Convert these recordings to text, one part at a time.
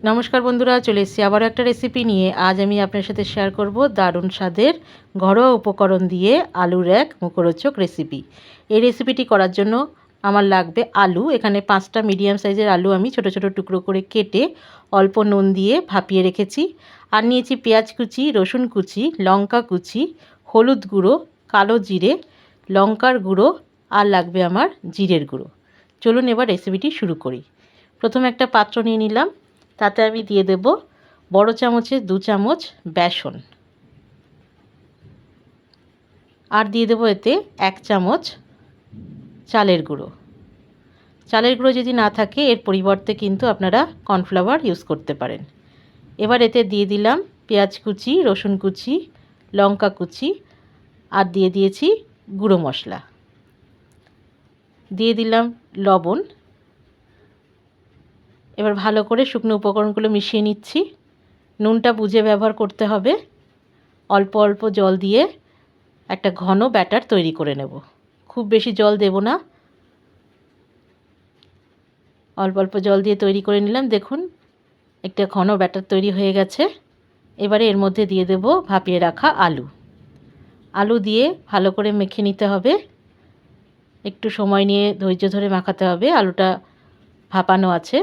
নমস্কার বন্ধুরা, চলে এসেছি আবারও একটা রেসিপি নিয়ে। আজ আমি আপনার সাথে শেয়ার করব দারুণ স্বাদের ঘরোয়া উপকরণ দিয়ে আলুর এক মুখরোচক রেসিপি। এই রেসিপিটি করার জন্য আমার লাগবে আলু। এখানে 5টা মিডিয়াম সাইজের আলু আমি ছোট ছোট টুকরো করে কেটে অল্প নুন দিয়ে ভাপিয়ে রেখেছি। আর নিয়েছি পেঁয়াজ কুচি, রসুন কুচি, লঙ্কা কুচি, হলুদ গুঁড়ো, কালো জিরে, লঙ্কার গুঁড়ো, আর লাগবে আমার জিরের গুঁড়ো। চলুন এবার রেসিপিটি শুরু করি। প্রথমে একটা পাত্র নিয়ে নিলাম, তাতে আমি দিয়ে দেব বড় চামচের 2 চামচ বেসন, আর দিয়ে দেব এতে 1 চামচ চালের গুঁড়ো। চালের গুঁড়ো যদি না থাকে এর পরিবর্তে কিন্তু আপনারা কর্নফ্লাওয়ার ইউজ করতে পারেন। এবার এতে দিয়ে দিলাম পেঁয়াজ কুচি, রসুন কুচি, লঙ্কা কুচি, আর দিয়ে দিয়েছি গুঁড়ো মশলা, দিয়ে দিলাম লবণ। এবার ভালো করে শুকনো উপকরণগুলো মিশিয়ে নিচ্ছি। নুনটা বুঝে ব্যবহার করতে হবে। অল্প অল্প জল দিয়ে একটা ঘন ব্যাটার তৈরি করে নেব। খুব বেশি জল দেব না, অল্প অল্প জল দিয়ে তৈরি করে নিলাম। দেখুন একটা ঘন ব্যাটার তৈরি হয়ে গেছে। এবারে এর মধ্যে দিয়ে দেব ভাপিয়ে রাখা আলু। আলু দিয়ে ভালো করে মেখে নিতে হবে। একটু সময় নিয়ে ধৈর্য ধরে মাখাতে হবে। আলুটা ভাপানো আছে।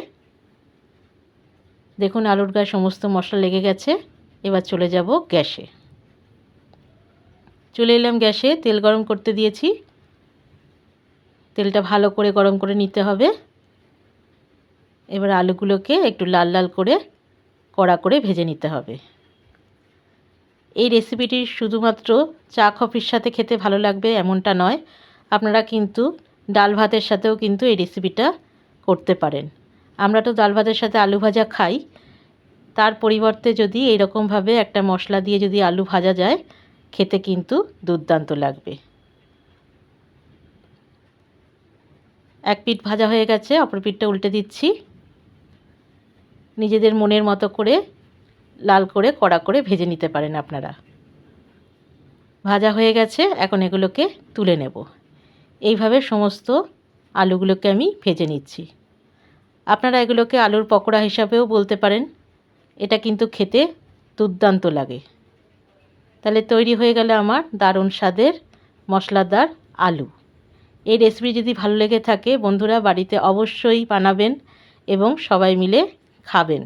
দেখুন আলুর গায়ে সমস্ত মশলা লেগে গেছে। এবার চলে যাব গ্যাসে। চলে এলাম গ্যাসে, তেল গরম করতে দিয়েছি। তেলটা ভালো করে গরম করে নিতে হবে। এবার আলুগুলোকে একটু লাল লাল করে কড়া করে ভেজে নিতে হবে। এই রেসিপিটি শুধুমাত্র চা কফির সাথে খেতে ভালো লাগবে এমনটা নয়, আপনারা কিন্তু ডাল ভাতের সাথেও কিন্তু এই রেসিপিটা করতে পারেন। আমরা তো ডাল ভাতের সাথে আলু ভাজা খাই, তার পরিবর্তে যদি এইরকমভাবে একটা মশলা দিয়ে যদি আলু ভাজা যায়, খেতে কিন্তু দুর্দান্ত লাগবে। এক পিঠ ভাজা হয়ে গেছে, অপর পিঠটা উল্টে দিচ্ছি। নিজেদের মনের মতো করে লাল করে কড়া করে ভেজে নিতে পারেন আপনারা। ভাজা হয়ে গেছে, এখন এগুলোকে তুলে নেব। এইভাবে সমস্ত আলুগুলোকে আমি ভেজে নিচ্ছি। আপনারা এগুলোকে আলুর পকোড়া হিসাবেও বলতে পারেন। এটা কিন্তু খেতে দুর্দান্ত লাগে। তাহলে তৈরি হয়ে গেল আমার দারুণ স্বাদের মশলাদার আলু। এই রেসিপি যদি ভালো লেগে থাকে বন্ধুরা, বাড়িতে অবশ্যই বানাবেন এবং সবাই মিলে খাবেন।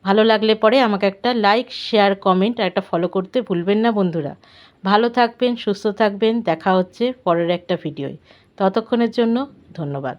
ভালো লাগলে পরে আমাকে একটা লাইক, শেয়ার, কমেন্ট আর একটা ফলো করতে ভুলবেন না বন্ধুরা। ভালো থাকবেন, সুস্থ থাকবেন। দেখা হচ্ছে পরের একটা ভিডিওয়। ততক্ষণের জন্য ধন্যবাদ।